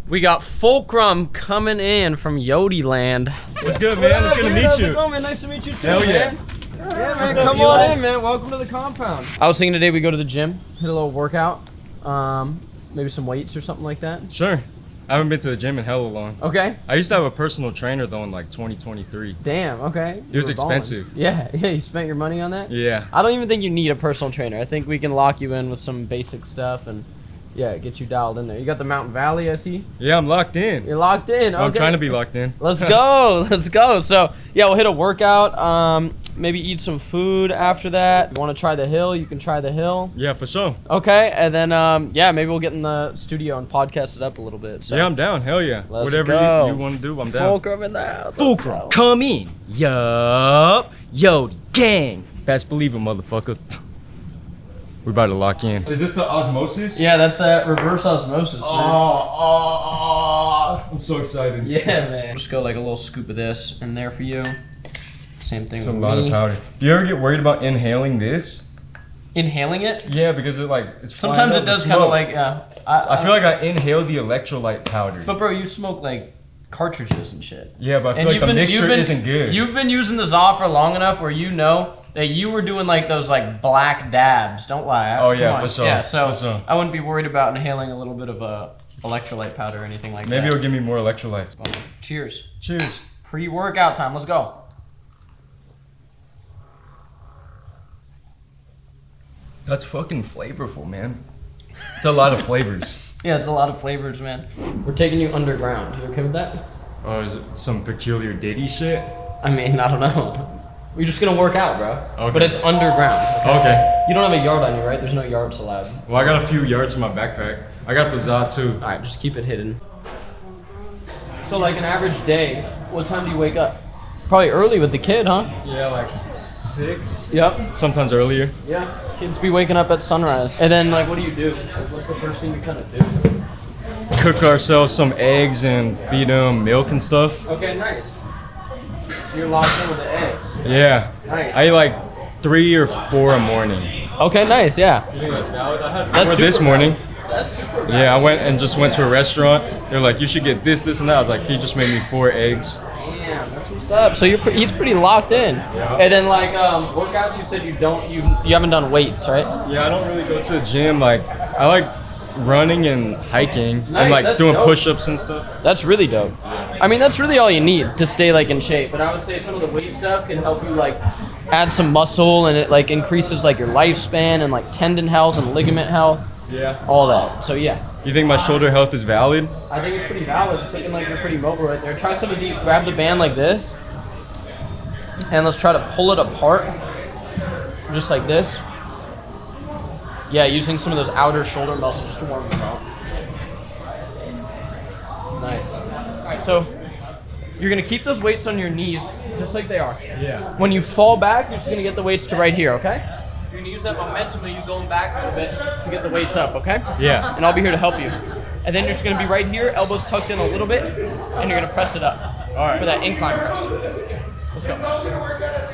We got Fulcrum coming in from Yodi Land. What's good, man? It's good to meet you. How's it going, man? Nice to meet you too, Hell yeah. man. Yeah, man. Come on in, man. Welcome to the compound. I was thinking today we go to the gym, hit a little workout, maybe some weights or something like that. Sure. I haven't been to the gym in hella long. Okay. I used to have a personal trainer though in like 2023. Damn. Okay. It was expensive. Yeah. Yeah. You spent your money on that. Yeah. I don't even think you need a personal trainer. I think we can lock you in with some basic stuff and get you dialed in there. You got the Mountain Valley, I see. Yeah, I'm locked in. You're locked in. Okay. I'm trying to be locked in. Let's go. Let's go. So yeah, we'll hit a workout. Maybe eat some food after that. You want to try the hill? You can try the hill. Yeah, for sure. Okay, and then maybe we'll get in the studio and podcast it up a little bit. So. Yeah, I'm down. Hell yeah. Let's Whatever go. you want to do, I'm down. Fulcrum in the house. Fulcrum, come in. Yup. Yo, gang. Best believe it, motherfucker. We're about to lock in. Is this the osmosis? Yeah, that's that reverse osmosis, man. I'm so excited. Yeah, man. Just go like a little scoop of this in there for you. Same thing It's with a lot me. of powder. Do you ever get worried about inhaling this? Inhaling it? Yeah, because it's sometimes it does kind of like I feel like I inhale the electrolyte powder. But bro, you smoke like cartridges and shit. Yeah, but I feel like the mixture isn't good. You've been using the Za for long enough where you know that you were doing like those like black dabs. Don't lie. Oh yeah, for sure. Yeah, so for sure. I wouldn't be worried about inhaling a little bit of electrolyte powder or anything like that. Maybe it'll give me more electrolytes. Cheers. Cheers. Pre-workout time. Let's go. That's fucking flavorful, man. It's a lot of flavors. Yeah, it's a lot of flavors, man. We're taking you underground. You okay with that? Oh, is it some peculiar Diddy shit? I mean, I don't know. We're just gonna work out, bro. Okay. But it's underground. Okay. You don't have a yard on you, right? There's no yards allowed. Well, I got a few yards in my backpack. I got the Za too. All right, just keep it hidden. So, like an average day, what time do you wake up? Probably early with the kid, huh? Yeah, like 6. Yep. Sometimes earlier. Yeah. Kids be waking up at sunrise. And then, like, what do you do? Like, what's the first thing you kind of do? Cook ourselves some eggs and feed them milk and stuff. Okay, nice. So you're locked in with the eggs. Yeah. Nice. I eat like 3 or 4 a morning. Okay, nice. Yeah. You think that's valid? I had That's 4 this super morning. That's super bad. Yeah, I went to a restaurant. They're like, you should get this, this, and that. I was like, he just made me 4 eggs. Damn, that's what's up. So he's pretty locked in. Yeah. And then like workouts, you said you haven't done weights, right? Yeah, I don't really go to the gym. Like, I like running and hiking Nice, and like that's doing dope. push-ups and stuff. That's really dope. I mean, that's really all you need to stay like in shape. But I would say some of the weight stuff can help you like add some muscle, and it like increases like your lifespan and like tendon health and ligament health, Yeah. all that. So yeah. You think my shoulder health is valid? I think it's pretty valid. It's looking like you're pretty mobile right there. Try some of these. Grab the band like this. And let's try to pull it apart. Just like this. Yeah, using some of those outer shoulder muscles to warm them out. Nice. Alright, so you're going to keep those weights on your knees just like they are. Yeah. When you fall back, you're just going to get the weights to right here, okay? You're going to use that momentum of you going back a little bit to get the weights up, okay? Yeah. And I'll be here to help you. And then you're just going to be right here, elbows tucked in a little bit, and you're going to press it up. All right. For that incline press. Let's go.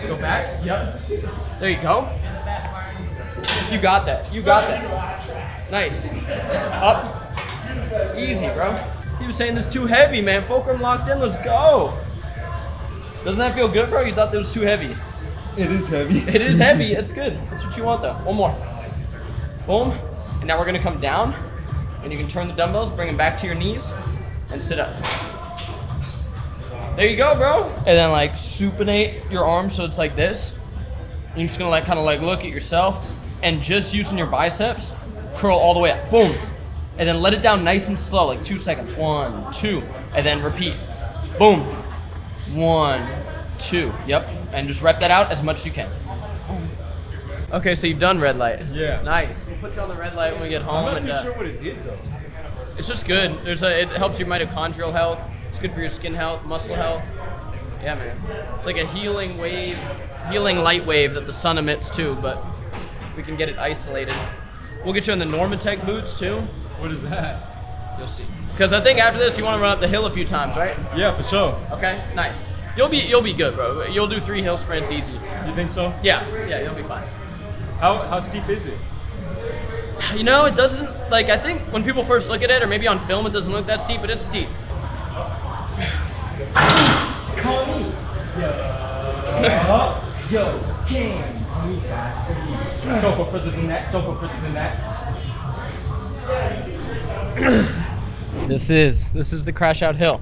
Go back. Yep. There you go. You got that. You got that. Nice. Up. Easy, bro. He was saying this is too heavy, man. Fulcrum locked in. Let's go. Doesn't that feel good, bro? You thought that was too heavy. It is heavy. It is heavy. It's good. That's what you want, though. One more. Boom. And now we're going to come down. And you can turn the dumbbells, bring them back to your knees, and sit up. There you go, bro. And then like supinate your arms so it's like this. You're just gonna like kind of like look at yourself and just using your biceps, curl all the way up. Boom. And then let it down nice and slow, like 2 seconds. 1, 2. And then repeat. Boom. 1, 2. Yep. And just rep that out as much as you can. Okay, so you've done red light. Yeah. Nice. We'll put you on the red light when we get home. I'm not too sure what it did though. It's just good. It helps your mitochondrial health. It's good for your skin health, muscle health. Yeah, man. It's like a healing light wave that the sun emits too, but we can get it isolated. We'll get you in the Normatec boots too. What is that? You'll see. Because I think after this you want to run up the hill a few times, right? Yeah, for sure. Okay, nice. You'll be good, bro. You'll do 3 hill sprints easy. You think so? Yeah, you'll be fine. How steep is it? You know, it doesn't, like, I think when people first look at it, or maybe on film, it doesn't look that steep, but it's steep. Call me. Yo, damn. Don't go further than that. Don't go further than that. This is the crash out hill.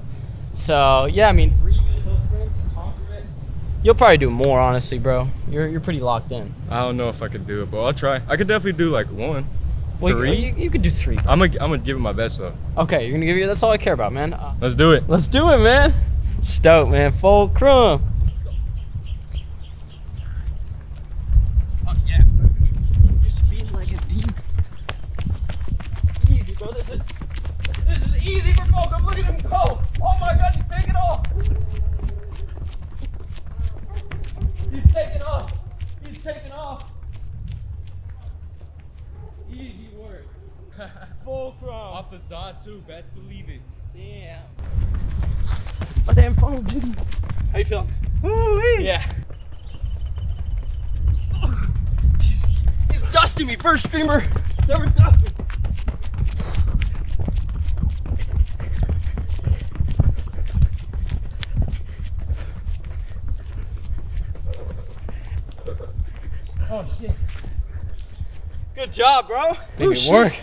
So yeah, I mean, 3 good hill sprints, conquer it. You'll probably do more, honestly, bro. You're pretty locked in. I don't know if I could do it, but I'll try. I could definitely do like 1. Well, 3. you could do 3. I'm gonna give it my best though. Okay, you're gonna give you. That's all I care about, man. Let's do it. Let's do it, man. Stoked, man. Fulcrum. Oh yeah. You speed like a demon. Easy, bro. This is easy for Fulcrum. Look at him go. Oh my God, he's taking off. He's taking off. He's taking off. Easy work. Fulcrum. Off the Za too, best believe it. Damn. My damn phone, Jiggy. How you feeling? Woo-wee. Yeah. He's dusting me. First streamer never dusted. Oh shit. Good job, bro. Make it work.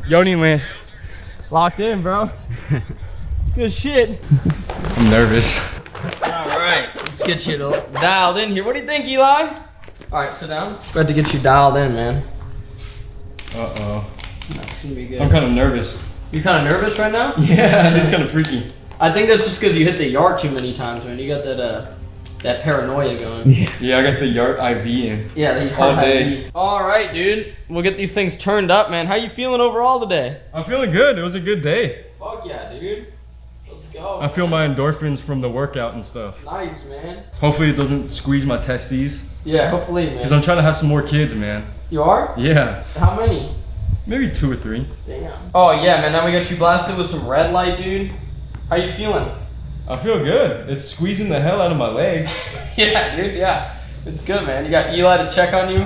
Yoni, man. Locked in, bro. Good shit. I'm nervous. All right, let's get you dialed in here. What do you think, Eli? All right, sit down. Glad to get you dialed in, man. Uh-oh. That's gonna be good. I'm kind of nervous. You kind of nervous right now? Yeah, it's kind of freaky. I think that's just because you hit the yard too many times, man. You got that paranoia going. Yeah, I got the Yart IV in. Yeah, the All yard day. IV. All right, dude. We'll get these things turned up, man. How you feeling overall today? I'm feeling good. It was a good day. Fuck yeah, dude. Let's go. I feel my endorphins from the workout and stuff. Nice, man. Hopefully it doesn't squeeze my testes. Yeah, hopefully, man. Because I'm trying to have some more kids, man. You are? Yeah. How many? Maybe 2 or 3. Damn. Oh yeah, man. Now we got you blasted with some red light, dude. How you feeling? I feel good. It's squeezing the hell out of my legs. Yeah, dude. Yeah, it's good, man. You got Eli to check on you.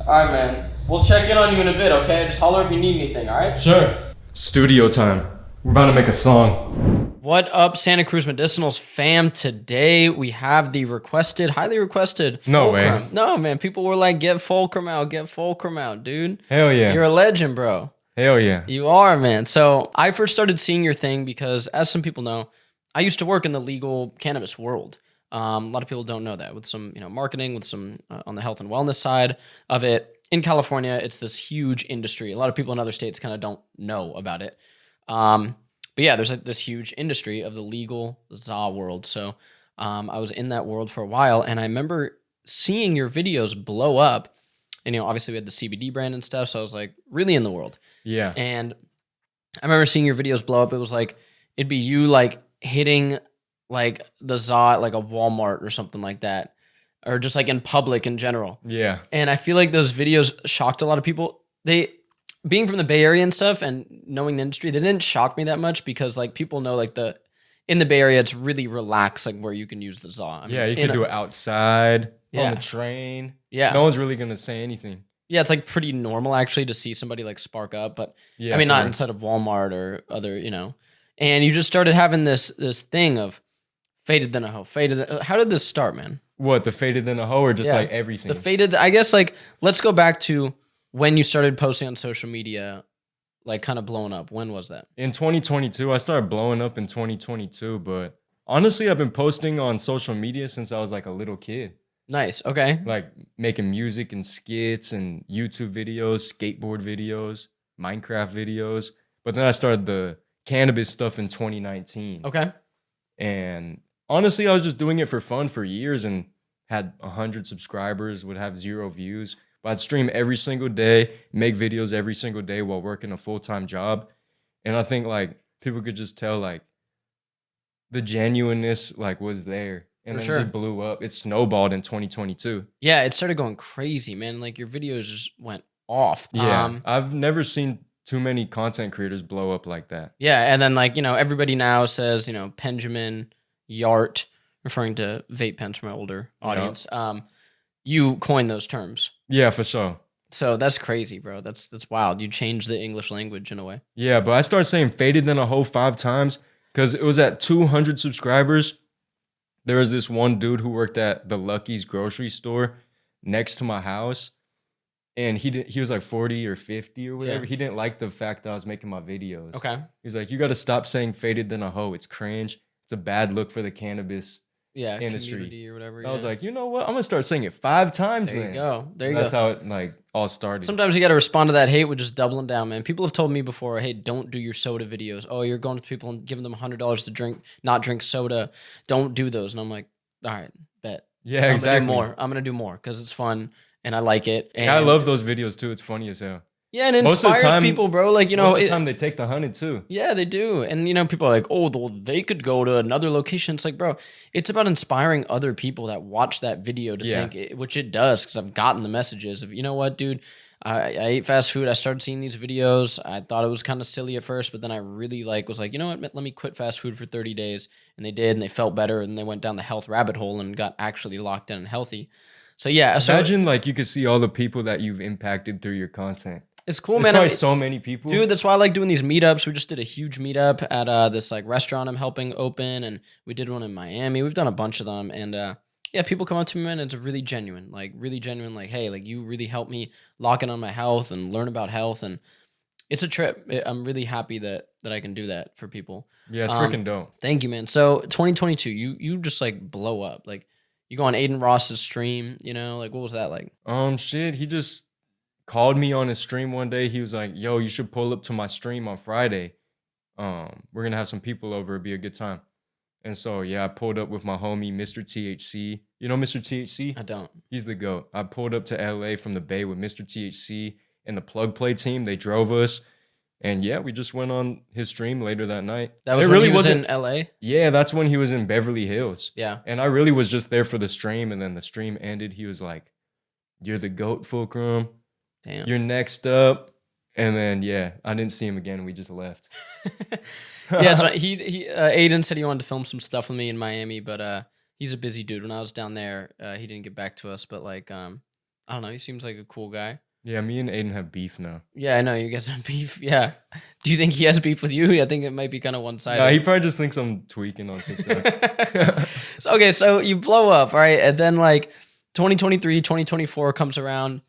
All right, man. We'll check in on you in a bit, okay? Just holler if you need anything. All right? Sure. Studio time. We're about to make a song. What up, Santa Cruz Medicinals fam? Today we have the highly requested No way. Fulcrum. No, man. People were like, get Fulcrum out, dude. Hell yeah. You're a legend, bro. Hell yeah. You are, man. So I first started seeing your thing because, as some people know, I used to work in the legal cannabis world. A lot of people don't know that, with some marketing, with some on the health and wellness side of it. In California, it's this huge industry. A lot of people in other states kind of don't know about it. But yeah, there's this huge industry of the legal za world. So I was in that world for a while, and I remember seeing your videos blow up. And obviously we had the CBD brand and stuff, so I was like really in the world. Yeah. And I remember seeing your videos blow up. It was like it'd be you like hitting like the za at like a Walmart or something like that, or just like in public in general. Yeah. And I feel like those videos shocked a lot of people. Being from the Bay Area and stuff and knowing the industry, they didn't shock me that much because like people know like in the Bay Area, it's really relaxed, like where you can use the za. I mean, Yeah, you can do it outside, Yeah. on the train. Yeah. No one's really going to say anything. Yeah, it's like pretty normal actually to see somebody like spark up, but Yeah, I mean, for not real. inside of Walmart or other, and you just started having this thing of faded than a hoe, how did this start, man? What, the faded than a hoe or just Yeah. like everything? The faded, I guess, like, let's go back to when you started posting on social media, like kind of blowing up. When was that? In 2022, I started blowing up in 2022, but honestly, I've been posting on social media since I was like a little kid. Nice. Okay. Like making music and skits and YouTube videos, skateboard videos, Minecraft videos. But then I started the cannabis stuff in 2019. Okay. And honestly, I was just doing it for fun for years and had 100 subscribers, would have 0 views. But I'd stream every single day, make videos every single day while working a full-time job. And I think like people could just tell like the genuineness like was there. And For then sure. it just blew up. It snowballed in 2022. Yeah, it started going crazy, man. Like your videos just went off. Yeah. I've never seen too many content creators blow up like that. Yeah, and then like, everybody now says, Benjamin Yart, referring to vape pens from my older audience. You coined those terms. Yeah, for sure. So that's crazy, bro. That's wild. You changed the English language in a way. Yeah, but I started saying faded than a hoe 5 times because it was at 200 subscribers. There was this one dude who worked at the Lucky's grocery store next to my house. And he was like 40 or 50 or whatever. Yeah. He didn't like the fact that I was making my videos. Okay. He's like, you got to stop saying faded than a hoe. It's cringe. It's a bad look for the cannabis Yeah. industry. Community or whatever. I was like, you know what? I'm going to start saying it 5 times there then. you go. There you That's go. how it like all started. Sometimes you got to respond to that hate with just doubling down, man. People have told me before, hey, don't do your soda videos. Oh, you're going to people and giving them $100 to drink, not drink soda. Don't do those. And I'm like, all right, bet. Yeah, exactly. I'm going to do more because it's fun and I like it. And I love those videos too. It's funny as hell. Yeah, and it Most of the inspires time- people, bro. Like, Most of the time they take the 100 too. yeah, they do. And, people are like, oh, they could go to another location. It's like, bro, it's about inspiring other people that watch that video to Yeah. think, which it does, because I've gotten the messages of, you know what, dude, I ate fast food. I started seeing these videos. I thought it was kind of silly at first, but then I really was like, you know what, let me quit fast food for 30 days. And they did, and they felt better, and they went down the health rabbit hole and got actually locked in and healthy. So, yeah. Imagine like you could see all the people that you've impacted through your content. It's cool, There's man. probably so many people. Dude, that's why I like doing these meetups. We just did a huge meetup at this like restaurant I'm helping open, and we did one in Miami. We've done a bunch of them, and yeah, people come up to me, man, and it's really genuine, like, hey, like, you really helped me lock in on my health and learn about health, and it's a trip. I'm really happy that I can do that for people. Yeah, it's freaking dope. Thank you, man. So 2022, you just like blow up. Like, you go on Aiden Ross's stream, like, what was that like? Shit, he just called me on his stream one day. He was like, yo, you should pull up to my stream on Friday. We're gonna have some people over. It'd be a good time. And so yeah, I pulled up with my homie Mr. THC. You know Mr. THC? I don't. He's the GOAT. I pulled up to LA from the Bay with Mr. THC and the Plug Play team. They drove us. And yeah, we just went on his stream later that night. That was it when really he was wasn't in LA? Yeah, that's when he was in Beverly Hills. Yeah. And I really was just there for the stream. And then the stream ended. He was like, you're the GOAT, Fulcrum. Damn. You're next up. And then, yeah, I didn't see him again. We just left. Yeah, so Aiden said he wanted to film some stuff with me in Miami, but he's a busy dude. When I was down there, he didn't get back to us, but like, I don't know. He seems like a cool guy. Yeah, me and Aiden have beef now. Yeah, I know you guys have beef. Yeah. Do you think he has beef with you? I think it might be kind of one-sided. Nah, he probably just thinks I'm tweaking on TikTok. So you blow up, right? And then like 2023, 2024 comes around.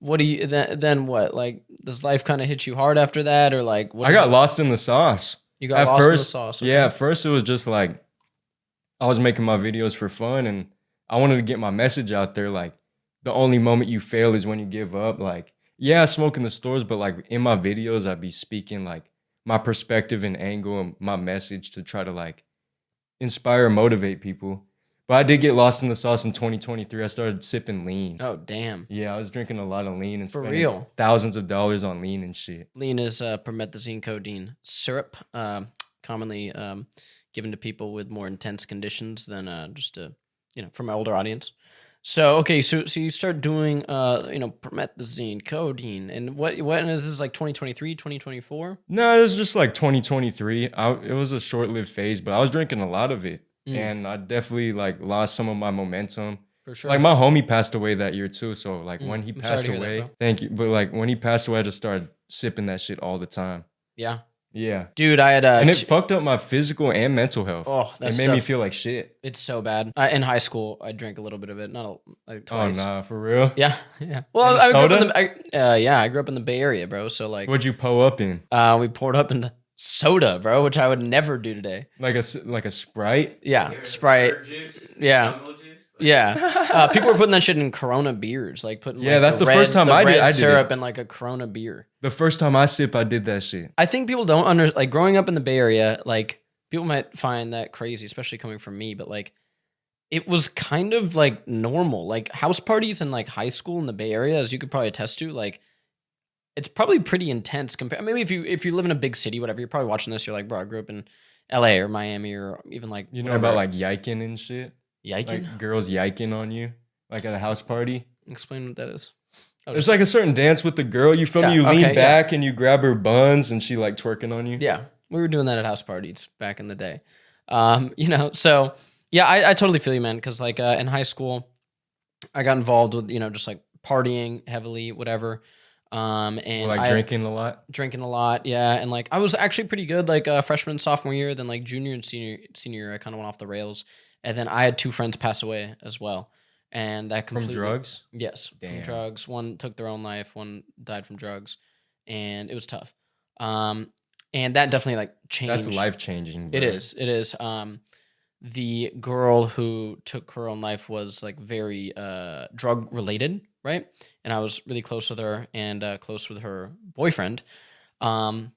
What do you then what? Like, does life kind of hit you hard after that, or like what? I got lost in the sauce. You got lost in the sauce. Okay. Yeah, at first it was just like I was making my videos for fun and I wanted to get my message out there. Like, the only moment you fail is when you give up. Like, yeah, I smoke in the stores, but like in my videos, I'd be speaking like my perspective and angle and my message to try to like inspire and motivate people. But I did get lost in the sauce in 2023. I started sipping lean. Oh, damn. Yeah, I was drinking a lot of lean and For spending real? thousands of dollars on lean and shit. Lean is promethazine codeine syrup, commonly given to people with more intense conditions than just to, from my older audience. So, okay, so you start doing, promethazine codeine, and what is this, like 2023, 2024? No, it was just like 2023. It was a short-lived phase, but I was drinking a lot of it. And I definitely like lost some of my momentum. For sure. Like, my homie passed away that year too. So like when he I'm sorry passed to hear away, that, bro. thank you. But like when he passed away, I just started sipping that shit all the time. Yeah. Yeah. Dude, I had And it fucked up my physical and mental health. Oh, it that's made me tough. feel like shit. It's so bad. In high school, I drank a little bit of it, like twice. Oh nah, for real? Yeah, yeah. Well, And I grew up soda? I grew up in the Bay Area, bro. So like, What'd you pull up in? we poured up into soda, bro, which I would never do today. Like a Sprite? Yeah, Sprite. Juice, Yeah. jungle juice. Yeah, people were putting that shit in Corona beers, like putting Yeah, that's the first time the I did- red I did syrup it. in like a Corona beer. The first time I sip, I did that shit. I think people don't like growing up in the Bay Area, like people might find that crazy, especially coming from me, but like it was kind of like normal. Like house parties in like high school in the Bay Area, as you could probably attest to, like it's probably pretty intense compared. Maybe if you live in a big city, whatever, you're probably watching this, you're like, bro, I grew up in LA or Miami or even like You know whatever. about like yiking and shit? Yiking? Like girls yiking on you, like at a house party. Explain what that is. Oh, It's like a certain dance with the girl. You feel me? Yeah, You lean okay, back and you grab her buns and she like twerking on you. yeah, we were doing that at house parties back in the day. So yeah, I totally feel you, man. Because like in high school, I got involved with just like partying heavily, whatever. And Like drinking a lot. Drinking a lot, yeah. And like I was actually pretty good, like freshman, sophomore year. Then like junior and senior year, I kind of went off the rails. And then I had 2 friends pass away as well, and that From completely drugs? yes, from Damn. drugs. One took their own life. One died from drugs, and it was tough. And that definitely like changed. That's life changing. It is. It is. The girl who took her own life was like very drug related, right? And I was really close with her and close with her boyfriend. And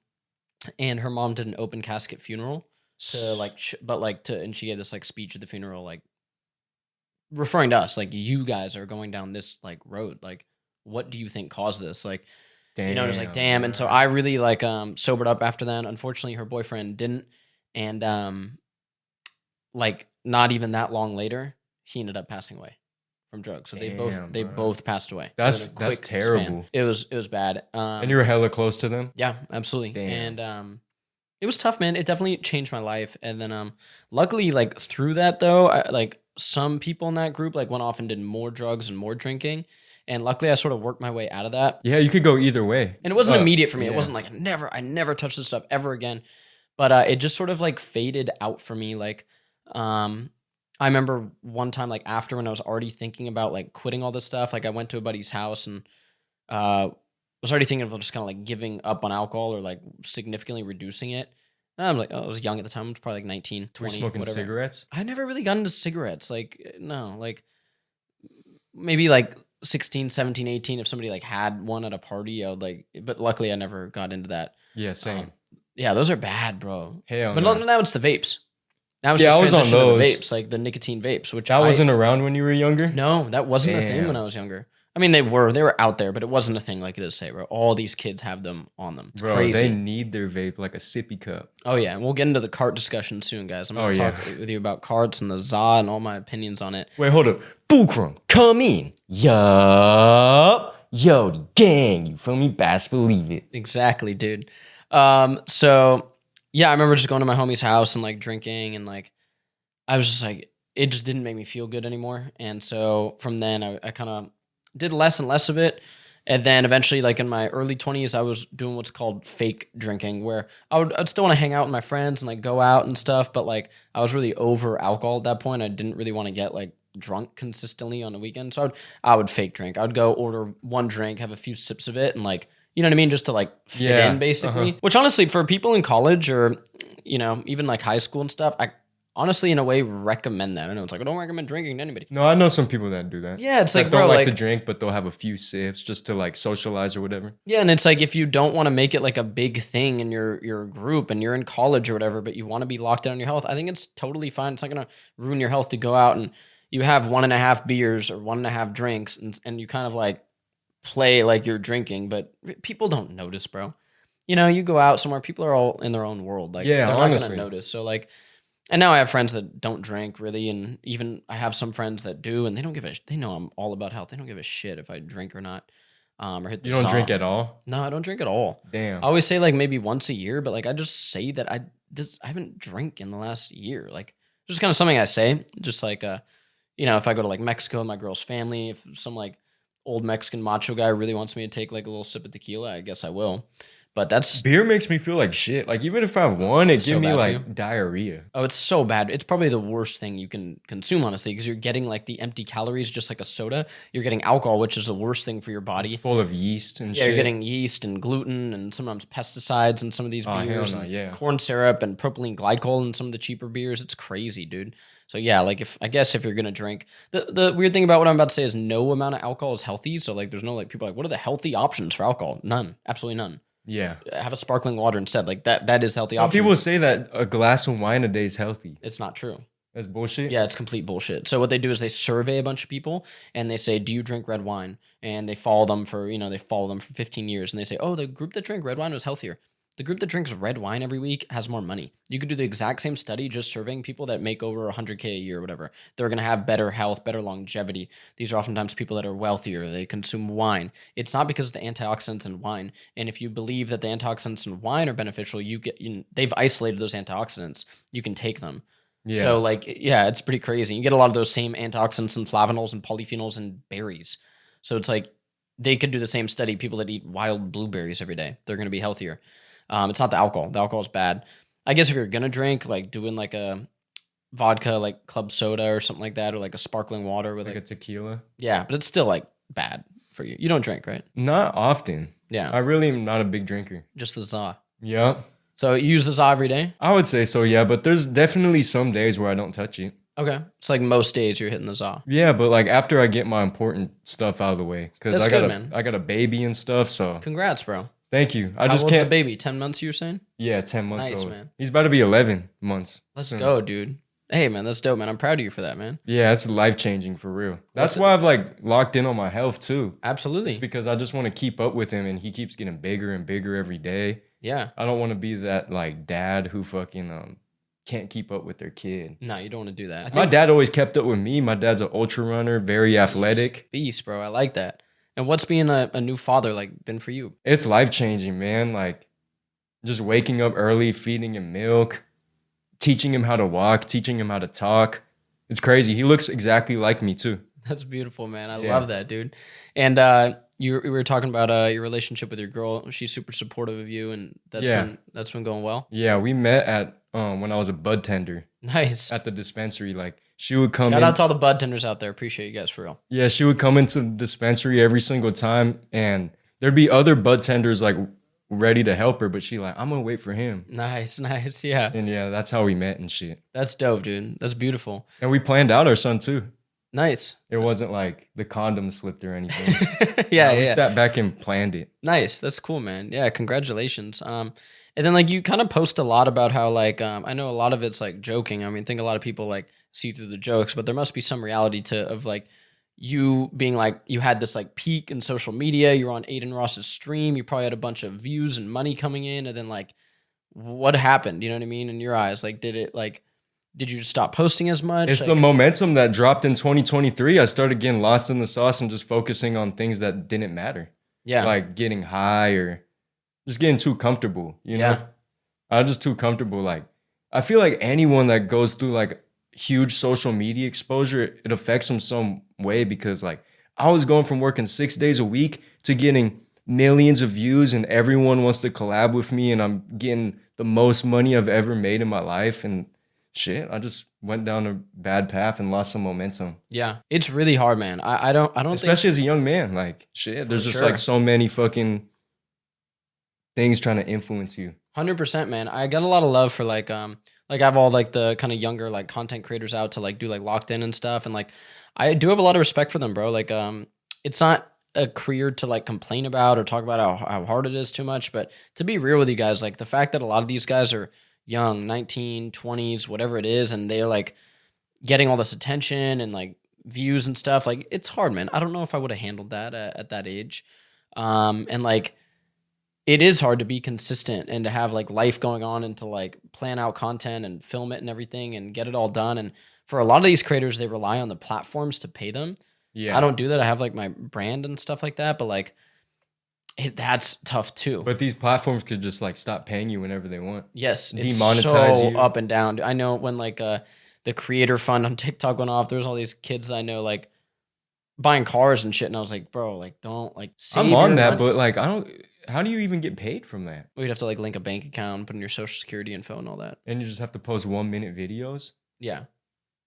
her mom did an open casket funeral to like, and she gave this like speech at the funeral, like referring to us, like you guys are going down this like road. Like, what do you think caused this? Like, you know, it's like, damn. And so I really like sobered up after that. Unfortunately, her boyfriend didn't. And like not even that long later, he ended up passing away from drugs. So they both passed away. That's terrible. Span. It was bad. And you were hella close to them? Yeah, absolutely. Damn. And it was tough, man. It definitely changed my life. And then luckily, like through that though, like some people in that group like went off and did more drugs and more drinking. And luckily I sort of worked my way out of that. Yeah, you could go either way. And it wasn't immediate for me. Yeah. It wasn't like I never touched this stuff ever again. But it just sort of like faded out for me. Like I remember one time, like after when I was already thinking about like quitting all this stuff, like I went to a buddy's house and was already thinking of just kind of like giving up on alcohol or like significantly reducing it. And I'm like, oh, I was young at the time. I was probably like 19, 20, Were you smoking whatever. cigarettes? I never really got into cigarettes. Like, no, like maybe like 16, 17, 18. If somebody like had one at a party, I would like, but luckily I never got into that. Yeah, same. Yeah, those are bad, bro. Hell But no. now it's the vapes. Now it's Yeah, just I was on transition to the those. vapes, like the nicotine vapes, which That wasn't around when you were younger? No, that wasn't a thing when I was younger. I mean, they were out there, but it wasn't a thing like it is today, bro. All these kids have them on them. It's Bro, crazy. they need their vape like a sippy cup. Oh yeah, and we'll get into the cart discussion soon, guys. I'm gonna talk with you about carts and the ZA and all my opinions on it. Wait, hold up. Fulcrum, come in. Yup. Yo, the gang, you feel me? Best believe it. Exactly, dude. So yeah, I remember just going to my homie's house and like drinking and like I was just like, it just didn't make me feel good anymore. And so from then I kind of did less and less of it. And then eventually, like in my early 20s, I was doing what's called fake drinking, where I'd still want to hang out with my friends and like go out and stuff. But like I was really over alcohol at that point. I didn't really want to get like drunk consistently on the weekend. So I would fake drink. I would go order one drink, have a few sips of it, and like, you know what I mean? Just to like fit in basically. Which honestly, for people in college or, you know, even like high school and stuff, I honestly, in a way, recommend that. I know it's like, I don't recommend drinking to anybody. No, I know some people that do that. Yeah, it's like, don't bro, like like to drink, but they'll have a few sips just to like socialize or whatever. yeah, and it's like if you don't want to make it like a big thing in your group and you're in college or whatever, but you want to be locked in on your health, I think it's totally fine. It's not gonna ruin your health to go out and you have 1.5 beers or 1.5 drinks and you kind of like play like you're drinking, but people don't notice, bro. You know, you go out somewhere, people are all in their own world. Like Yeah, they're honestly. not gonna notice. So like, and now I have friends that don't drink really, and even I have some friends that do, and they don't give a. They know I'm all about health. They don't give a shit if I drink or not, or hit the You don't saw. drink at all? No, I don't drink at all. Damn. I always say like maybe once a year, but like I just say that I haven't drank in the last year. Like just kind of something I say, just like you know, if I go to like Mexico and my girl's family, if some like old Mexican macho guy really wants me to take like a little sip of tequila, I guess I will. But that's Beer makes me feel like shit. Like even if I have one, it So gives me bad for you. like diarrhea. oh, it's so bad. It's probably the worst thing you can consume, honestly, because you're getting like the empty calories, just like a soda. You're getting alcohol, which is the worst thing for your body. It's full of yeast and Yeah, shit. you're getting yeast and gluten and sometimes pesticides in some of these Oh, hell beers, no, and yeah. corn syrup and propylene glycol in some of the cheaper beers. It's crazy, dude. So yeah, like if you're gonna drink, the weird thing about what I'm about to say is no amount of alcohol is healthy. So like, there's no like people are like, what are the healthy options for alcohol? None, absolutely none. Yeah. Have a sparkling water instead. Like that is healthy Some option. people say that a glass of wine a day is healthy. It's not true. That's bullshit. Yeah, it's complete bullshit. So what they do is they survey a bunch of people and they say, do you drink red wine? And they follow them for 15 years. And they say, oh, the group that drank red wine was healthier. The group that drinks red wine every week has more money. You could do the exact same study just surveying people that make over 100K a year or whatever. They're going to have better health, better longevity. These are oftentimes people that are wealthier. They consume wine. It's not because of the antioxidants in wine. And if you believe that the antioxidants in wine are beneficial, they've isolated those antioxidants. You can take them. Yeah. So like, yeah, it's pretty crazy. You get a lot of those same antioxidants and flavonols and polyphenols in berries. So it's like, they could do the same study. People that eat wild blueberries every day, they're going to be healthier. It's not the alcohol. The alcohol is bad. I guess if you're going to drink, like doing like a vodka, like club soda or something like that, or like a sparkling water with Like a tequila. yeah, but it's still like bad for you. You don't drink, right? Not often. Yeah, I really am not a big drinker. just the za. Yeah. So you use the za every day? I would say so, yeah, but there's definitely some days where I don't touch it. Okay, it's like most days you're hitting the za. Yeah, but like after I get my important stuff out of the way, because That's I got good, a man. I got a baby and stuff, so Congrats, bro. thank you. I How just old's the can't. baby? 10 months, you were saying? Yeah, 10 months Nice, old. man. He's about to be 11 months. Let's soon. go, dude. Hey, man, that's dope, man. I'm proud of you for that, man. Yeah, it's life changing for real. That's What's it- why I've like locked in on my health too. Absolutely. It's because I just want to keep up with him, and he keeps getting bigger and bigger every day. Yeah. I don't want to be that like dad who fucking can't keep up with their kid. No, you don't want to do that. I My think dad always kept up with me. My dad's an ultra runner, very athletic. beast, bro. I like that. And what's being a new father like been for you? It's life changing, man. Like just waking up early, feeding him milk, teaching him how to walk, teaching him how to talk. It's crazy. He looks exactly like me too. That's beautiful, man. I Yeah. love that, dude. And you were talking about your relationship with your girl. She's super supportive of you, and Yeah. that's been going well. Yeah, we met at when I was a bud tender Nice. at the dispensary. Like she would come Shout in. out to all the bud tenders out there. Appreciate you guys for real. Yeah, she would come into the dispensary every single time, and there'd be other bud tenders like ready to help her, but she like, I'm gonna wait for him. Nice, nice. Yeah, And yeah, that's how we met and shit. that's dope, dude. That's beautiful. And we planned out our son too. Nice. It wasn't like the condom slipped or anything. Yeah, No, we yeah. sat back and planned it. Nice. That's cool, man. Yeah, congratulations. And then like you kind of post a lot about how like I know a lot of it's like joking. I mean, I think a lot of people like see through the jokes, but there must be some reality to of like you being like you had this like peak in social media. You were on Aiden Ross's stream. You probably had a bunch of views and money coming in, and then like what happened? You know what I mean? In your eyes, like did you just stop posting as much? It's Like, the momentum that dropped in 2023. I started getting lost in the sauce and just focusing on things that didn't matter. yeah, Like getting high or just getting too comfortable, you know? Yeah. I was just too comfortable. Like, I feel like anyone that goes through like huge social media exposure, it affects them some way because like I was going from working 6 days a week to getting millions of views and everyone wants to collab with me and I'm getting the most money I've ever made in my life and shit. I just went down a bad path and lost some momentum. yeah. It's really hard, man. I don't think Especially as a young man. Like shit, there's just sure. like so many fucking things trying to influence you. 100%, man. I got a lot of love for like I have all like the kind of younger like content creators out to like do like locked in and stuff, and like I do have a lot of respect for them, bro. Like it's not a career to like complain about or talk about how hard it is too much, but to be real with you guys, like the fact that a lot of these guys are young, 19, 20s, whatever it is, and they're like getting all this attention and like views and stuff, like it's hard, man. I don't know if I would have handled that at that age, and like. It is hard to be consistent and to have like life going on and to like plan out content and film it and everything and get it all done. And for a lot of these creators, they rely on the platforms to pay them. Yeah. I don't do that. I have like my brand and stuff like that, but like that's tough too. But these platforms could just like stop paying you whenever they want. Yes, it's Demonetize so you. up and down. I know when like the creator fund on TikTok went off, there was all these kids I know like buying cars and shit, and I was like, bro, like don't like save I'm on your that, money. but like I don't. How do you even get paid from that? We'd have to like link a bank account, put in your social security info and all that. And you just have to post 1-minute videos. Yeah.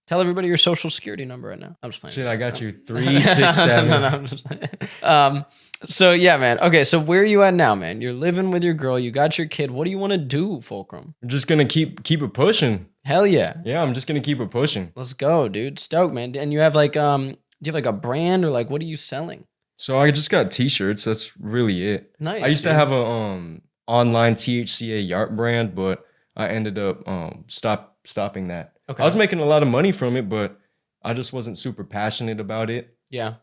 Tell everybody your social security number right now. I'm just playing. Shit, I got you No, 367. no, I'm just playing. So yeah, man. Okay, so where are you at now, man? You're living with your girl. You got your kid. What do you want to do, Fulcrum? I'm just gonna keep it pushing. Hell yeah. Yeah, I'm just gonna keep it pushing. Let's go, dude. Stoked, man. And you have like do you have like a brand or like what are you selling? So I just got t-shirts. That's really it. Nice. I used to dude. have a online THCA Yart brand, but I ended up stopping that. Okay. I was making a lot of money from it, but I just wasn't super passionate about it. Yeah.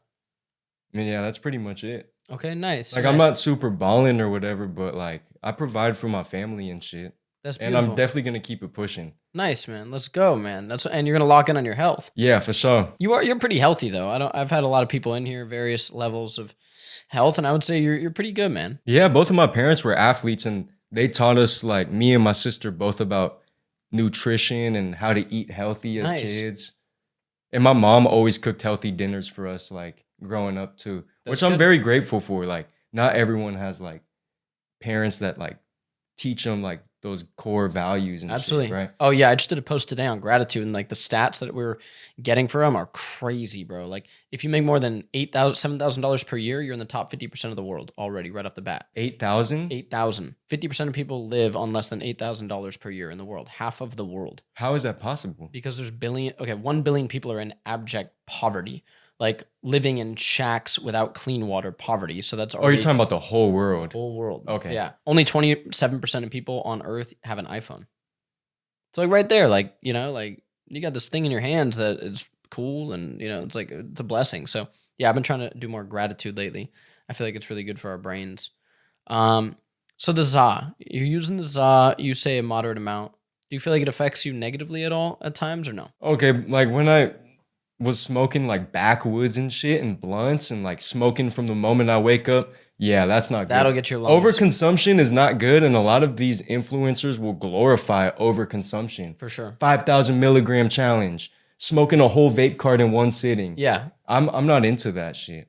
I mean, yeah, that's pretty much it. Okay, nice. Like nice. I'm not super balling or whatever, but like I provide for my family and shit. That's And beautiful. I'm definitely gonna keep it pushing. Nice, man. Let's go, man. And you're gonna lock in on your health. Yeah, for sure. You're pretty healthy though. I've had a lot of people in here, various levels of health, and I would say you're pretty good, man. Yeah, both of my parents were athletes and they taught us, like me and my sister, both about nutrition and how to eat healthy as Nice. kids. And my mom always cooked healthy dinners for us, like growing up too. which I'm very grateful for. Like, not everyone has like parents that like teach them like those core values and Absolutely. shit, right? Oh yeah, I just did a post today on gratitude, and like the stats that we're getting for them are crazy, bro. Like if you make more than $7,000 per year, you're in the top 50% of the world already, right off the bat. 8,000? 8,000. 50% of people live on less than $8,000 per year in the world. Half of the world. How is that possible? Because there's 1 billion people are in abject poverty, like living in shacks without clean water poverty. So that's Oh, already you're talking about the whole world. whole world. Okay. Yeah. Only 27% of people on Earth have an iPhone. So like right there, like, you know, like you got this thing in your hands that is cool, and you know, it's like it's a blessing. So yeah, I've been trying to do more gratitude lately. I feel like it's really good for our brains. So the za, you're using the za, you say a moderate amount. Do you feel like it affects you negatively at all at times or no? Okay, like when I was smoking like backwoods and shit and blunts and like smoking from the moment I wake up, yeah, that's not good. That'll get your lungs. Overconsumption is not good, and a lot of these influencers will glorify overconsumption. For sure. 5,000 milligram challenge, smoking a whole vape card in one sitting. Yeah. I'm not into that shit.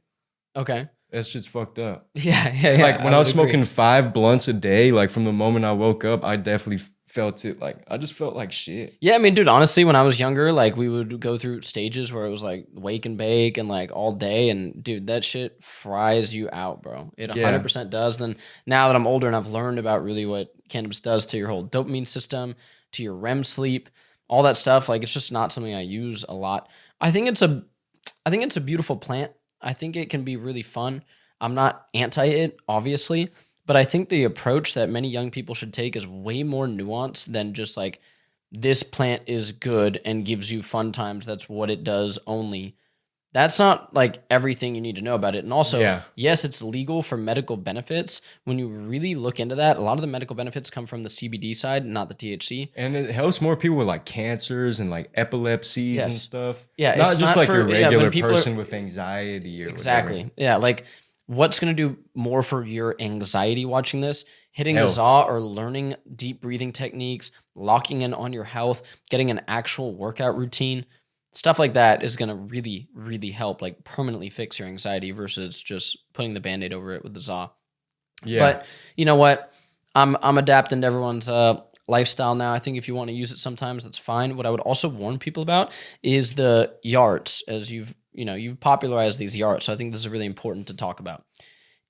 Okay. That shit's fucked up. Yeah. Like when I was would agree. smoking 5 blunts a day, like from the moment I woke up, I definitely felt it. Like I just felt like shit. Yeah, I mean, dude, honestly, when I was younger, like we would go through stages where it was like wake and bake and like all day. And dude, that shit fries you out, bro. It 100% does. Then now that I'm older and I've learned about really what cannabis does to your whole dopamine system, to your REM sleep, all that stuff, like it's just not something I use a lot. I think it's a beautiful plant. I think it can be really fun. I'm not anti it, obviously. But I think the approach that many young people should take is way more nuanced than just like, this plant is good and gives you fun times. That's what it does only. That's not like everything you need to know about it. And also, yes, it's legal for medical benefits. When you really look into that, a lot of the medical benefits come from the CBD side, not the THC. And it helps more people with like cancers and like epilepsies and stuff. Yeah, not it's just not like for- your yeah, regular when people person with anxiety or Exactly. whatever. Yeah, like what's going to do more for your anxiety watching this? Hitting the Health. za or learning deep breathing techniques, locking in on your health, getting an actual workout routine. Stuff like that is going to really, really help, like permanently fix your anxiety versus just putting the Band-Aid over it with the za. Yeah. But you know what? I'm adapting to everyone's lifestyle now. I think if you want to use it sometimes, that's fine. What I would also warn people about is the yards, as you've popularized these yards. So I think this is really important to talk about.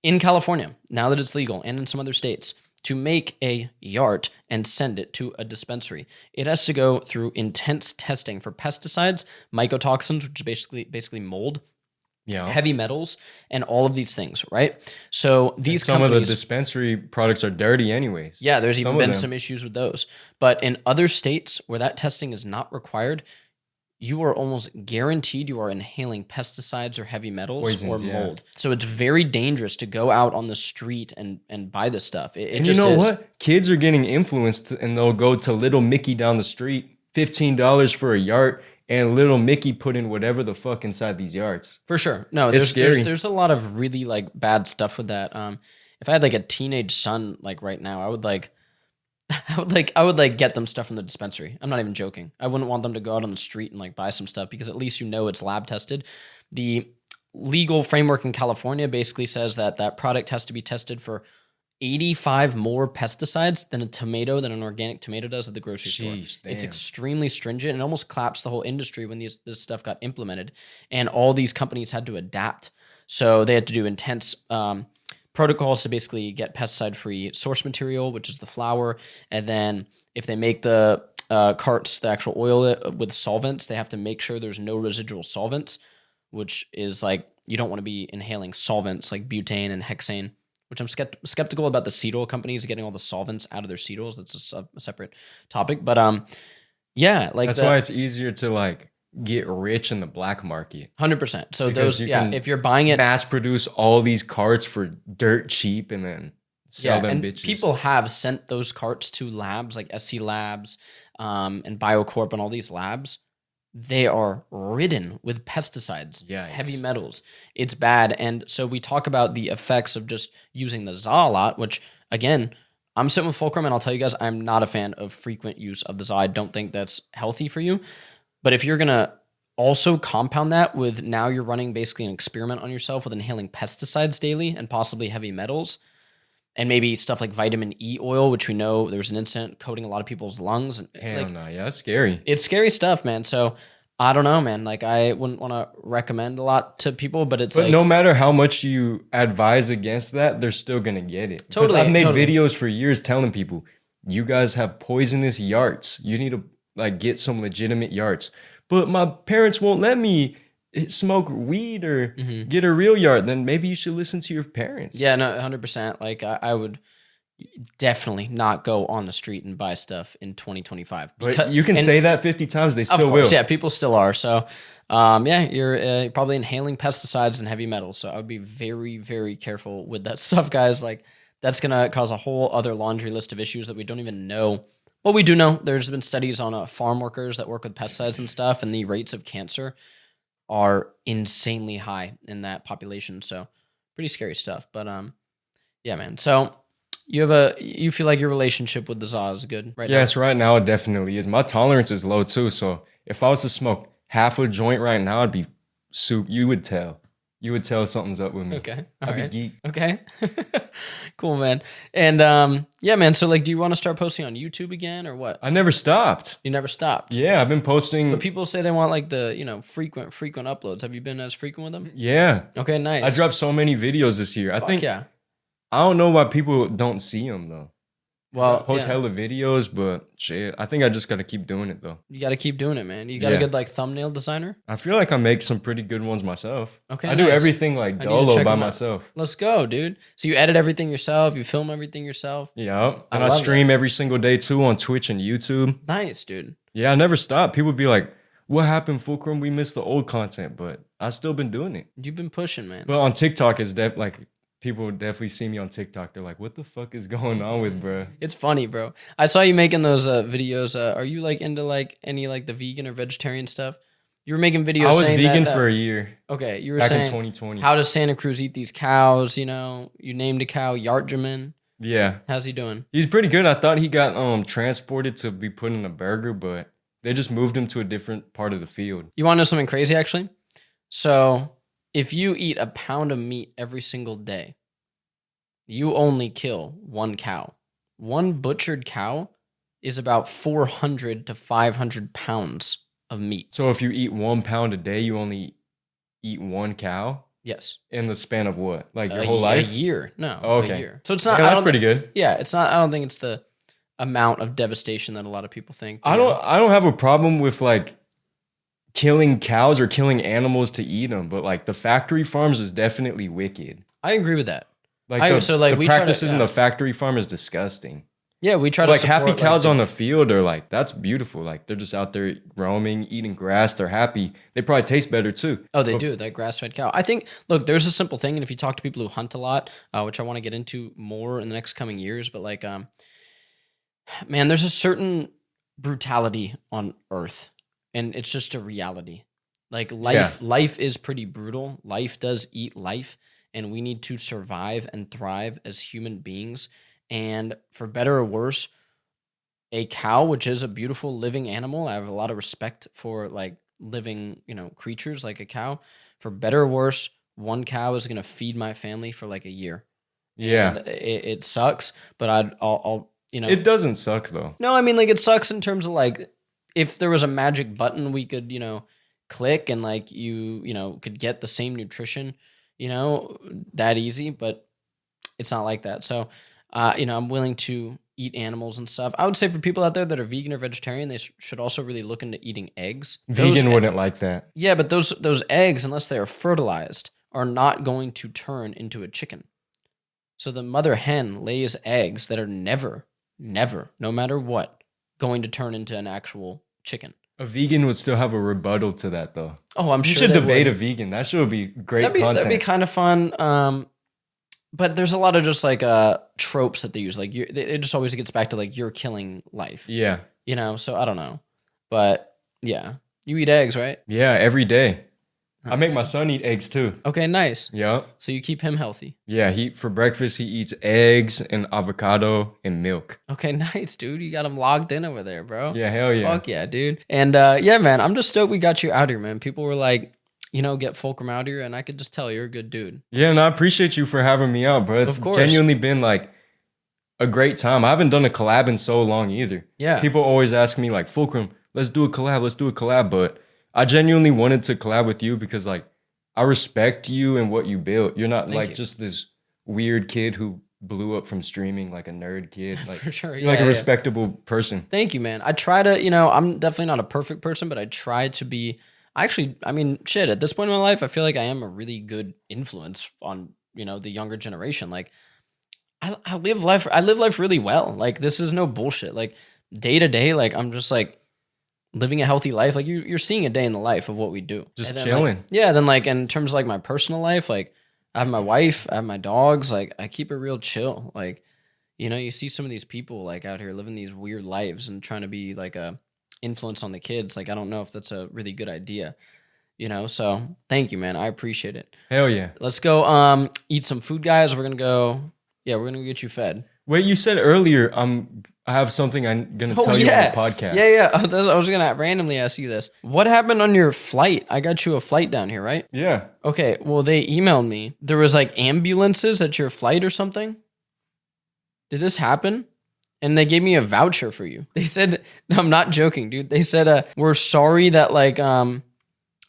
In California, now that it's legal, and in some other states, to make a yart and send it to a dispensary, it has to go through intense testing for pesticides, mycotoxins, which is basically mold, heavy metals, and all of these things, right? So these some companies, of the dispensary products are dirty anyways. yeah, there's even Some of been them. some issues with those. But in other states where that testing is not required, you are almost guaranteed you are inhaling pesticides or heavy metals Poisons, or yeah. mold. So it's very dangerous to go out on the street and buy this stuff. It And just you know is. what? Kids are getting influenced and they'll go to Little Mickey down the street, $15 for a yard, and Little Mickey put in whatever the fuck inside these yards. For sure. No, It's scary. there's a lot of really like bad stuff with that. If I had like a teenage son like right now, I would get them stuff from the dispensary. I'm not even joking. I wouldn't want them to go out on the street and like buy some stuff because at least you know it's lab tested. The legal framework in California basically says that that product has to be tested for 85 more pesticides than an organic tomato does at the grocery store. Sheesh, It's damn. extremely stringent and almost collapsed the whole industry when this stuff got implemented. And all these companies had to adapt. So they had to do intense protocols to basically get pesticide-free source material, which is the flour. And then if they make the carts, the actual oil with solvents, they have to make sure there's no residual solvents, which is like, you don't want to be inhaling solvents like butane and hexane, which I'm skeptical about the seed oil companies getting all the solvents out of their seed oils. That's a separate topic. But yeah, like That's why it's easier to like get rich in the black market. 100%. So Because those, you yeah, can if you're buying it, Mass produce all these carts for dirt cheap and then sell them and bitches. people have sent those carts to labs like SC Labs and BioCorp and all these labs. They are ridden with pesticides, Yikes. heavy metals. It's bad. And so we talk about the effects of just using the za a lot, which again, I'm sitting with Fulcrum and I'll tell you guys, I'm not a fan of frequent use of the za. I don't think that's healthy for you. But if you're going to also compound that with now you're running basically an experiment on yourself with inhaling pesticides daily and possibly heavy metals and maybe stuff like vitamin E oil, which we know there was an incident coating a lot of people's lungs. And Hell no, yeah, that's scary. it's scary stuff, man. So I don't know, man. Like I wouldn't want to recommend a lot to people, but it's But like no matter how much you advise against that, they're still gonna get it. 'Cause Totally, I've made totally. videos for years telling people, you guys have poisonous yarts. You need to like get some legitimate yarts. But my parents won't let me smoke weed or get a real yard. Then maybe you should listen to your parents. yeah, no, 100%. Like I would definitely not go on the street and buy stuff in 2025. But you can and say that 50 times, they of still course, will. yeah, people still are. So, yeah, you're probably inhaling pesticides and heavy metals. So I would be very, very careful with that stuff, guys. Like that's gonna cause a whole other laundry list of issues that we don't even know. Well, we do know there's been studies on farm workers that work with pesticides and stuff, and the rates of cancer are insanely high in that population. So pretty scary stuff. But yeah, man. So you feel like your relationship with the ZA is good right now? Yes, right now it definitely is. My tolerance is low too. So if I was to smoke half a joint right now, I'd be soup. You would tell. You would tell something's up with me. Okay. I'd All right. be geek. Okay. Cool, man. And yeah, man. So like, do you want to start posting on YouTube again or what? I never stopped. You never stopped. Yeah, I've been posting. But people say they want like the, frequent uploads. Have you been as frequent with them? Yeah. Okay, nice. I dropped so many videos this year. I Fuck think yeah. I don't know why people don't see them though. Well, I post yeah. hella videos, but shit, I think I just gotta keep doing it though. You got to keep doing it, man. You got a Yeah. good like thumbnail designer. I feel like I make some pretty good ones myself. Okay, I do nice. everything like I need to dolo check by 'em out. myself. Let's go, dude. So you edit everything yourself. You film everything yourself. Yeah, I and I love stream every single day too on Twitch and YouTube. Nice, dude. Yeah, I never stop. People be like, "What happened, Fulcrum? We missed the old content," but I still been doing it. You've been pushing, man. But on TikTok, it's like people definitely see me on TikTok. They're like, "What the fuck is going on with bro?" It's funny, bro. I saw you making those videos. Are you like into like any like the vegan or vegetarian stuff? You were making videos. I was saying vegan that, for a year okay, you were back in saying 2020. how does Santa Cruz eat these cows? You named a cow Yartjaman. Yeah, How's he doing? he's pretty good. I thought he got transported to be put in a burger, but they just moved him to a different part of the field. You want to know something crazy? Actually, so if you eat a pound of meat every single day, you only kill one cow. One butchered cow is about 400 to 500 pounds of meat. So if you eat 1 pound a day, you only eat one cow Yes. in the span of what? Like your A whole life? A year. No. Oh, A okay. year. So it's not. Yeah, I that's don't pretty think- good. Yeah, it's not. I don't think it's the amount of devastation that a lot of people think. I don't have a problem with like killing cows or killing animals to eat them, but like the factory farms is definitely wicked. I agree with that. Like the the we try to- practices in yeah. the factory farm is disgusting. Yeah, we try Like to happy support, cows the- on the field are like that's beautiful. Like they're just out there roaming, eating grass. They're happy. They probably taste better too. Oh, they But do. That grass-fed cow. I think. Look, there's a simple thing, and if you talk to people who hunt a lot, which I want to get into more in the next coming years, but like, man, there's a certain brutality on Earth, and it's just a reality. Like life is pretty brutal. Life does eat life, and we need to survive and thrive as human beings. And for better or worse, a cow, which is a beautiful living animal, I have a lot of respect for like living, creatures like a cow. For better or worse, one cow is gonna feed my family for like a year. Yeah, And it sucks, but I'll it doesn't suck though. no, I mean like it sucks in terms of like if there was a magic button we could click and like you could get the same nutrition, that easy, but it's not like that. So I'm willing to eat animals and stuff. I would say for people out there that are vegan or vegetarian, they should also really look into eating eggs. Vegan wouldn't like that. Yeah, but those eggs, unless they are fertilized, are not going to turn into a chicken. So the mother hen lays eggs that are never, no matter what, going to turn into an actual chicken. A vegan would still have a rebuttal to that though. Oh, I'm You sure should they debate would. a vegan. That should be great That'd content. be kind of fun. But there's a lot of just like tropes that they use. Like it just always gets back to like you're killing life. Yeah. So I don't know. But yeah, you eat eggs, right? Yeah, every day. I make my son eat eggs too. Okay, nice. Yep. So you keep him healthy. Yeah, for breakfast he eats eggs and avocado and milk. Okay, nice, dude. You got him logged in over there, bro. Yeah, hell yeah. Fuck yeah, dude. And yeah, man, I'm just stoked we got you out here, man. People were like, you know, get Fulcrum out here, and I could just tell you're a good dude. Yeah, and I appreciate you for having me out, bro. It's Of course. genuinely been like a great time. I haven't done a collab in so long either. Yeah. People always ask me like, Fulcrum, let's do a collab. But I genuinely wanted to collab with you because like I respect you and what you built. You're not Thank like you. just this weird kid who blew up from streaming, like a nerd kid. Like For sure. you're like a yeah. respectable person. Thank you, man. I try to, you know, I'm definitely not a perfect person, but I try to be. Actually, I mean, shit, at this point in my life, I feel like I am a really good influence on, you know, the younger generation. Like, I live life really well. Like, this is no bullshit. Like, day to day, like, I'm just like living a healthy life. Like, you're seeing a day in the life of what we do. Just And then, chilling. Like, yeah, then, like, in terms of, like, my personal life, like, I have my wife, I have my dogs. Like, I keep it real chill. Like, you know, you see some of these people, like, out here living these weird lives and trying to be, like, a influence on the kids. Like, I don't know if that's a really good idea, you know? So, thank you, man. I appreciate it. Hell yeah. Let's go eat some food, guys. We're gonna go get you fed. Wait, you said earlier I have something I'm gonna tell you on the podcast. Yeah. I was gonna randomly ask you this. What happened on your flight? I got you a flight down here, right? Yeah. Okay, well, they emailed me. There was like ambulances at your flight or something. Did this happen? And they gave me a voucher for you. They said, no, I'm not joking, dude. They said, we're sorry that like,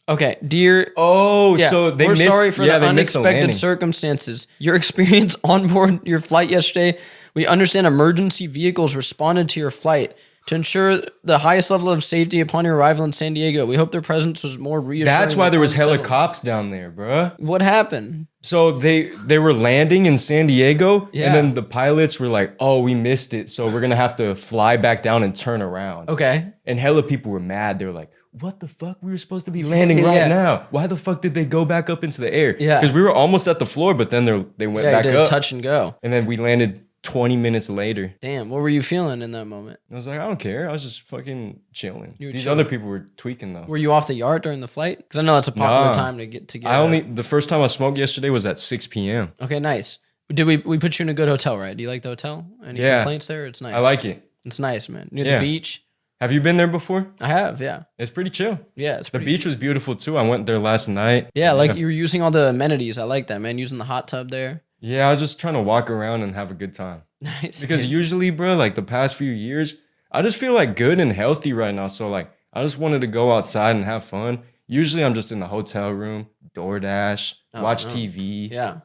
okay, dear. Oh, Yeah, so they we're sorry for the they missed unexpected landing. circumstances. Your experience on board your flight yesterday. We understand emergency vehicles responded to your flight to ensure the highest level of safety upon your arrival in San Diego. We hope their presence was more reassuring. That's why than there was hella unsettling. cops down there, bruh. What happened? So they were landing in San Diego, Yeah. and then the pilots were like, "Oh, we missed it, so we're gonna have to fly back down and turn around." Okay. And hella people were mad. They were like, "What the fuck? We were supposed to be landing Yeah. right now. Why the fuck did they go back up into the air?" Yeah. because we were almost at the floor, but then they went Yeah, back you did up, touch and go. and then we landed 20 minutes later. Damn, what were you feeling in that moment? I was like, I don't care. I was just fucking chilling. You were These chilling. other people were tweaking though. Were you off the yard during the flight? Because I know that's a popular Nah. time to get. The first time I smoked yesterday was at 6 p.m. Okay, nice. Did we put you in a good hotel, right? Do you like the hotel? Any Yeah. complaints there? It's nice. I like it. It's nice, man. Near Yeah. the beach. Have you been there before? I have, yeah. It's pretty chill. Yeah, it's The pretty. beach was beautiful too. I went there last night. Yeah, like you were using all the amenities. I like that, man. Using the hot tub there. Yeah, I was just trying to walk around and have a good time. Nice. Because dude. usually, bro, like the past few years, I just feel like good and healthy right now. So like, I just wanted to go outside and have fun. Usually, I'm just in the hotel room, DoorDash, Oh, watch no. TV. Yeah.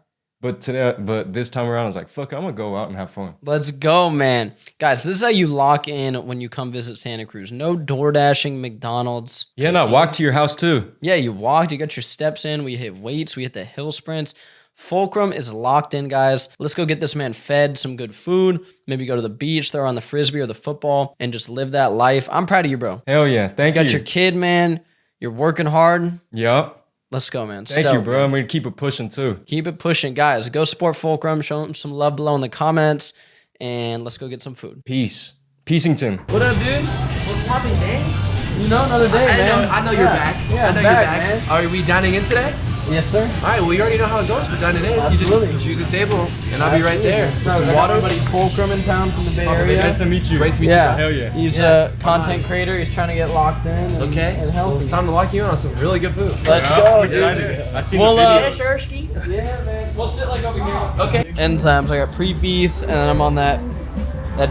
But this time around, I was like, fuck, I'm gonna go out and have fun. Let's go, man. Guys, this is how you lock in when you come visit Santa Cruz. No door dashing McDonald's. Yeah, no, walk to your house too. Yeah, you walked, you got your steps in, we hit weights, we hit the hill sprints. Fulcrum is locked in, guys. Let's go get this man fed some good food. Maybe go to the beach, throw on the frisbee or the football, and just live that life. I'm proud of you, bro. Hell yeah, thank Got you. your kid, man. You're working hard. Yup. Let's go, man. Thank you, Stoked, bro. man. I'm gonna keep it pushing too. Keep it pushing, guys. Go support Fulcrum. Show him some love below in the comments. And let's go get some food. Peace. Peacington. What up, dude? What's popping, gang? You know, another day, man. I know you're back. Yeah, I know back, you're back. man. Are we dining in today? Yes, sir. All right, well, you already know how it goes for dining in. Absolutely. You just choose a table, and I'll be right there. With some water. Fulcrum in town from the Bay Area. Nice to meet you. Great to meet Yeah. Hell yeah. He's Yeah. a content creator. He's trying to get locked in. And, Okay. And Well, healthy. it's time to lock you in on some really good food. Let's Yeah, go, I'm dude. excited. I seen Well, the videos. Yeah, man. We'll sit like over here. Okay. Enzymes. I got pre-feast, and then I'm on that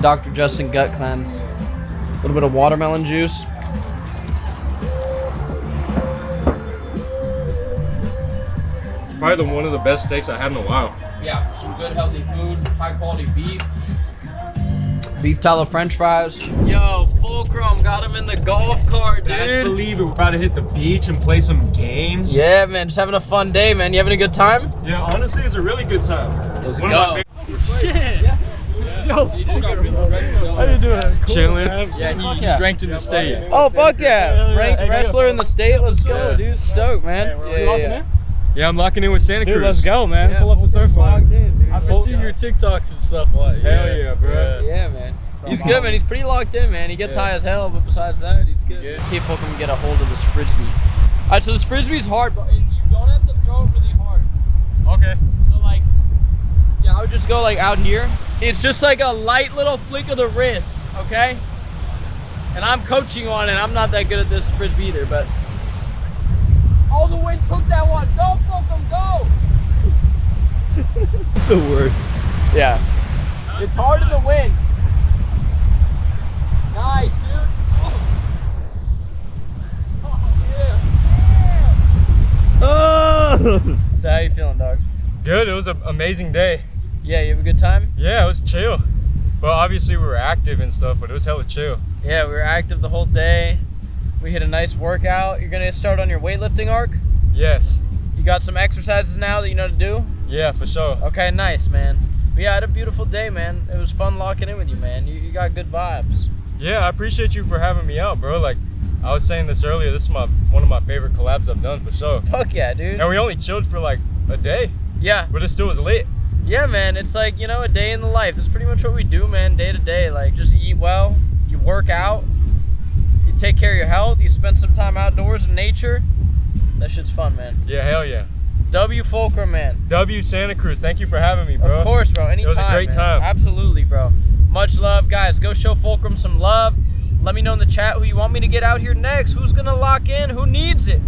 Dr. Justin gut cleanse. A little bit of watermelon juice. Probably one of the best steaks I had in a while. Yeah, some good healthy food, high quality beef. Beef tallow french fries. Yo, Fulcrum got him in the golf cart, Best dude. believe it. We're about to hit the beach and play some games. Yeah, man, just having a fun day, man. You having a good time? Yeah, honestly, it's a really good time. Let's One go. of my How you doing? Chilling. Yeah, he's ranked in the state. Oh, fuck yeah. Ranked wrestler in the state. Let's go, Yeah. dude. Stoked, man. Yeah, I'm locking in with Santa Cruz. Dude, let's go, man. Pull up the surf line. I've Full- seen your TikToks and stuff like. Hell yeah, bro. Yeah, man. He's good, man. He's pretty locked in, man. He gets high as hell, but besides that, he's good. See if Fulcrum can get a hold of this frisbee. All right, so this frisbee's hard, but you don't have to throw it really hard. Okay. So like, yeah, I would just go like out in here. It's just like a light little flick of the wrist, okay? And I'm coaching on it. I'm not that good at this frisbee either, but. Oh, the wind took that one. Go, Fulcrum, go! The worst. Yeah. It's hard in the wind. Nice, dude. Oh! So how you feeling, dog? Good. It was an amazing day. Yeah, you have a good time? Yeah, it was chill. Well, obviously we were active and stuff, but it was hella chill. Yeah, we were active the whole day. We hit a nice workout. You're gonna start on your weightlifting arc? Yes. You got some exercises now that you know to do? Yeah, for sure. Okay, nice, man. But yeah, I had a beautiful day, man. It was fun locking in with you, man. You got good vibes. Yeah, I appreciate you for having me out, bro. Like, I was saying this earlier, this is one of my favorite collabs I've done, for sure. Fuck yeah, dude. And we only chilled for like a day, Yeah. but it still was lit. Yeah, man. It's like, you know, a day in the life. That's pretty much what we do, man, day to day. Like, just eat well, you work out, you take care of your health, you spend some time outdoors in nature. That shit's fun, man. Yeah, hell yeah. W Fulcrum, man. W Santa Cruz, thank you for having me, bro. Of course, bro. Anytime. It was a great man. time. Absolutely, bro. Much love, guys. Go show Fulcrum some love. Let me know in the chat who you want me to get out here next. Who's gonna lock in? Who needs it?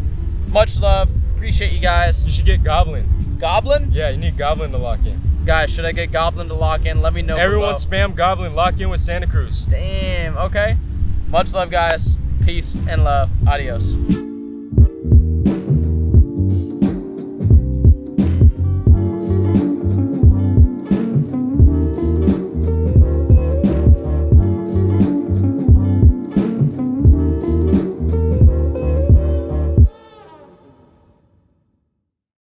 Much love. Appreciate you guys. You should get Goblin. Goblin? Yeah, you need Goblin to lock in. Guys, should I get Goblin to lock in? Let me know Everyone below. spam Goblin, lock in with Santa Cruz. Damn. Okay. Much love, guys. Peace and love. Adios.